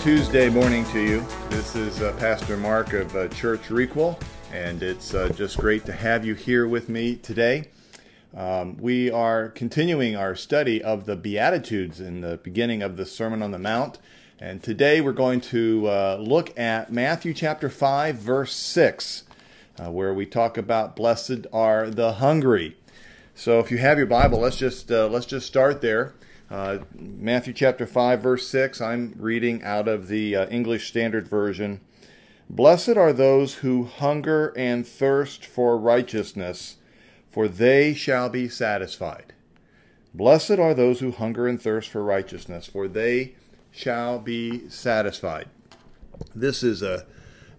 Tuesday morning to you. This is Pastor Mark of Church Requel, and it's just great to have you here with me today. We are continuing our study of the Beatitudes in the beginning of the Sermon on the Mount, and today we're going to look at Matthew chapter 5, verse 6, where we talk about blessed are the hungry. So if you have your Bible, let's just start there. Matthew chapter 5, verse 6, I'm reading out of the English Standard Version. Blessed are those who hunger and thirst for righteousness, for they shall be satisfied. Blessed are those who hunger and thirst for righteousness, for they shall be satisfied. This is an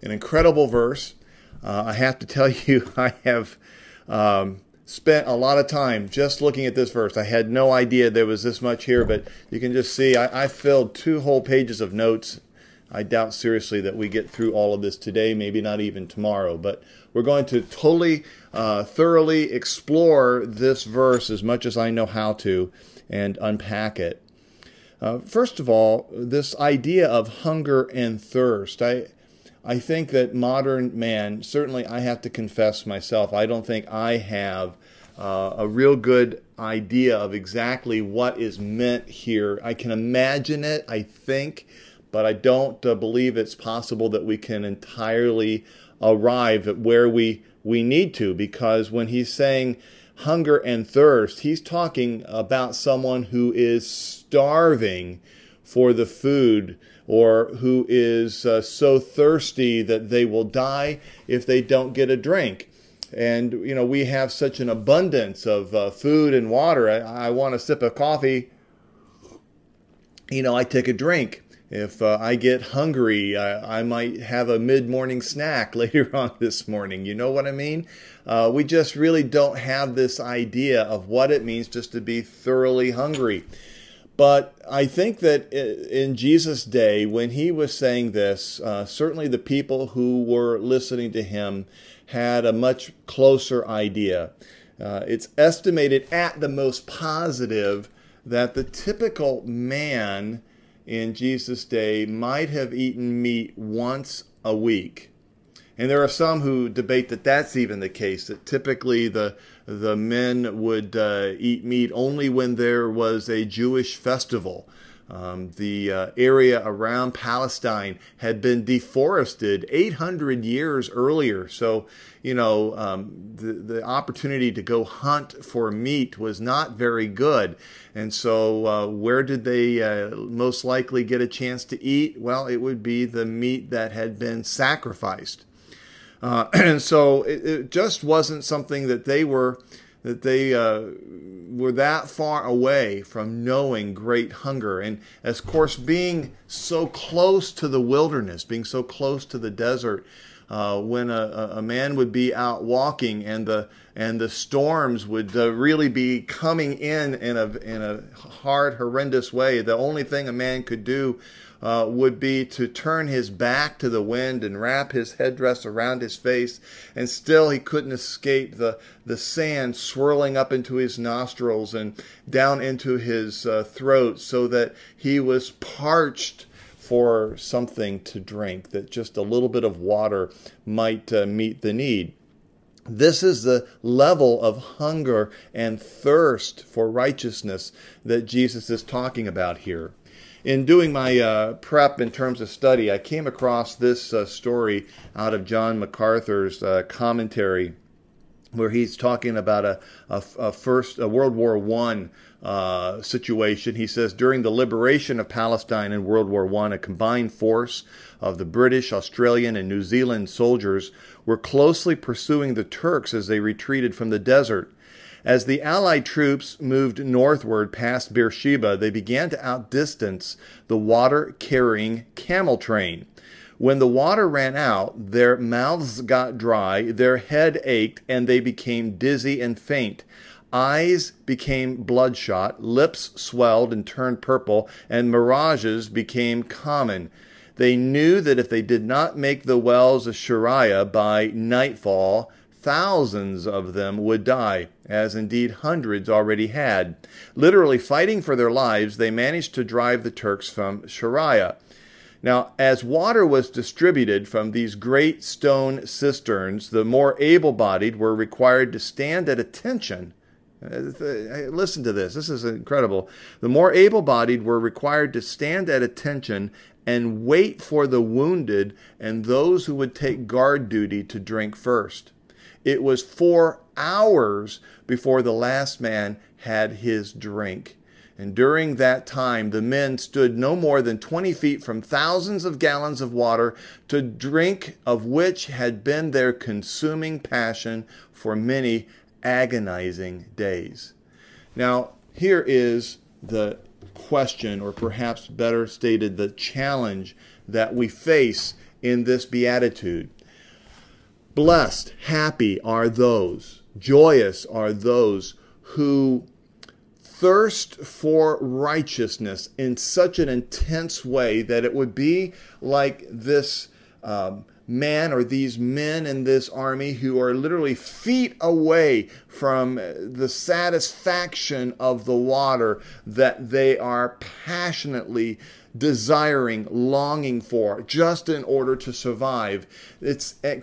incredible verse. I have to tell you, I have spent a lot of time just looking at this verse. I had no idea there was this much here, but you can just see I filled 2 whole pages of notes. I doubt seriously that we get through all of this today, maybe not even tomorrow, but we're going to totally, thoroughly explore this verse as much as I know how to and unpack it. First of all, this idea of hunger and thirst. I think that modern man, certainly I have to confess myself, I don't think I have a real good idea of exactly what is meant here. I can imagine it, I think, but I don't believe it's possible that we can entirely arrive at where we need to, because when he's saying hunger and thirst, he's talking about someone who is starving for the food, or who is so thirsty that they will die if they don't get a drink. And, you know, we have such an abundance of food and water. I want a sip of coffee, you know, I take a drink. If I get hungry, I might have a mid-morning snack later on this morning. You know what I mean? We just really don't have this idea of what it means just to be thoroughly hungry. But I think that in Jesus' day, when he was saying this, certainly the people who were listening to him had a much closer idea. It's estimated at the most positive that the typical man in Jesus' day might have eaten meat once a week. And there are some who debate that that's even the case, that typically the men would eat meat only when there was a Jewish festival. The area around Palestine had been deforested 800 years earlier. So, you know, the opportunity to go hunt for meat was not very good. And so where did they most likely get a chance to eat? Well, it would be the meat that had been sacrificed. And so it just wasn't something that they were that far away from knowing great hunger. And of course, being so close to the wilderness, being so close to the desert, when a man would be out walking and the storms would really be coming in a hard, horrendous way, the only thing a man could do would be to turn his back to the wind and wrap his headdress around his face, and still he couldn't escape the sand swirling up into his nostrils and down into his throat, so that he was parched for something to drink, that just a little bit of water might meet the need. This is the level of hunger and thirst for righteousness that Jesus is talking about here. In doing my prep in terms of study, I came across this story out of John MacArthur's commentary, where he's talking about a World War I situation. He says, during the liberation of Palestine in World War I, a combined force of the British, Australian, and New Zealand soldiers were closely pursuing the Turks as they retreated from the desert. As the Allied troops moved northward past Beersheba, they began to outdistance the water-carrying camel train. When the water ran out, their mouths got dry, their head ached, and they became dizzy and faint. Eyes became bloodshot, lips swelled and turned purple, and mirages became common. They knew that if they did not make the wells of Shariah by nightfall, thousands of them would die, as indeed hundreds already had. Literally fighting for their lives, they managed to drive the Turks from Shariah. Now, as water was distributed from these great stone cisterns, the more able-bodied were required to stand at attention. Listen to this. This is incredible. The more able-bodied were required to stand at attention and wait for the wounded and those who would take guard duty to drink first. It was 4 hours before the last man had his drink. And during that time, the men stood no more than 20 feet from thousands of gallons of water to drink, of which had been their consuming passion for many agonizing days. Now, here is the question, or perhaps better stated, the challenge that we face in this beatitude. Blessed, happy are those, joyous are those who thirst for righteousness in such an intense way that it would be like this man or these men in this army who are literally feet away from the satisfaction of the water that they are passionately desiring, longing for, just in order to survive.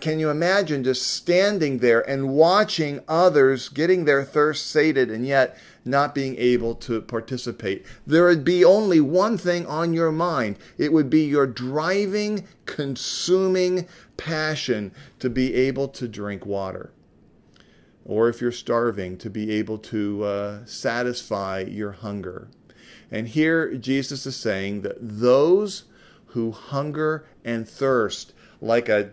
Can you imagine just standing there and watching others getting their thirst sated and yet not being able to participate? There would be only one thing on your mind. It would be your driving, consuming passion to be able to drink water. Or if you're starving, to be able to satisfy your hunger. And here Jesus is saying that those who hunger and thirst like a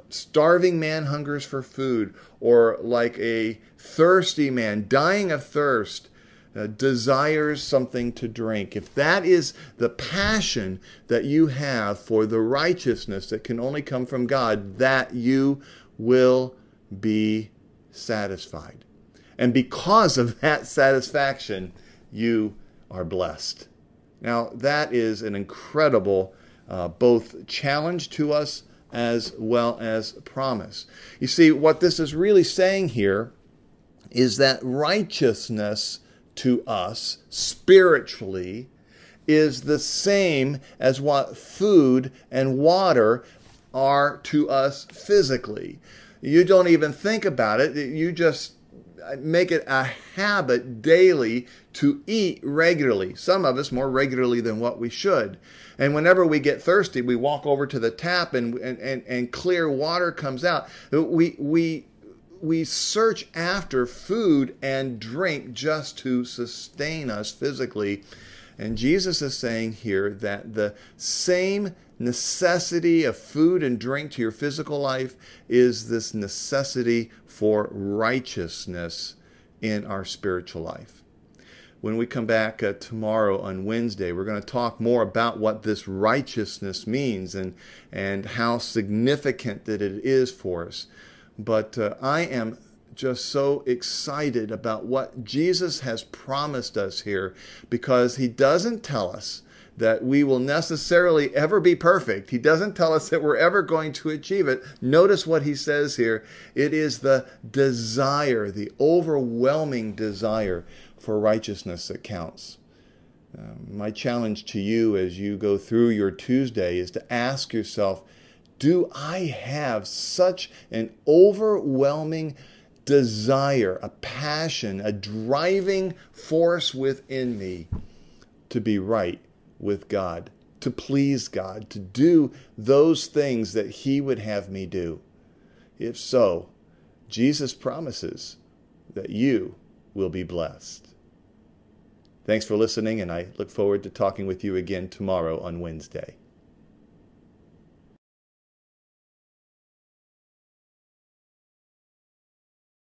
starving man hungers for food, or like a thirsty man dying of thirst desires something to drink. If that is the passion that you have for the righteousness that can only come from God, that you will be satisfied. And because of that satisfaction, you are blessed. Now, that is an incredible both challenge to us as well as promise. You see, what this is really saying here is that righteousness to us spiritually is the same as what food and water are to us physically. You don't even think about it. You just make it a habit daily to eat regularly. Some of us more regularly than what we should. And whenever we get thirsty, we walk over to the tap and clear water comes out. We search after food and drink just to sustain us physically. And Jesus is saying here that the same necessity of food and drink to your physical life is this necessity for righteousness in our spiritual life. When we come back tomorrow on Wednesday, we're going to talk more about what this righteousness means and how significant that it is for us. But I am just so excited about what Jesus has promised us here, because he doesn't tell us that we will necessarily ever be perfect. He doesn't tell us that we're ever going to achieve it. Notice what he says here. It is the desire, the overwhelming desire for righteousness that counts. My challenge to you as you go through your Tuesday is to ask yourself, do I have such an overwhelming desire, a passion, a driving force within me to be right with God, to please God, to do those things that he would have me do? If so, Jesus promises that you will be blessed. Thanks for listening, and I look forward to talking with you again tomorrow on Wednesday.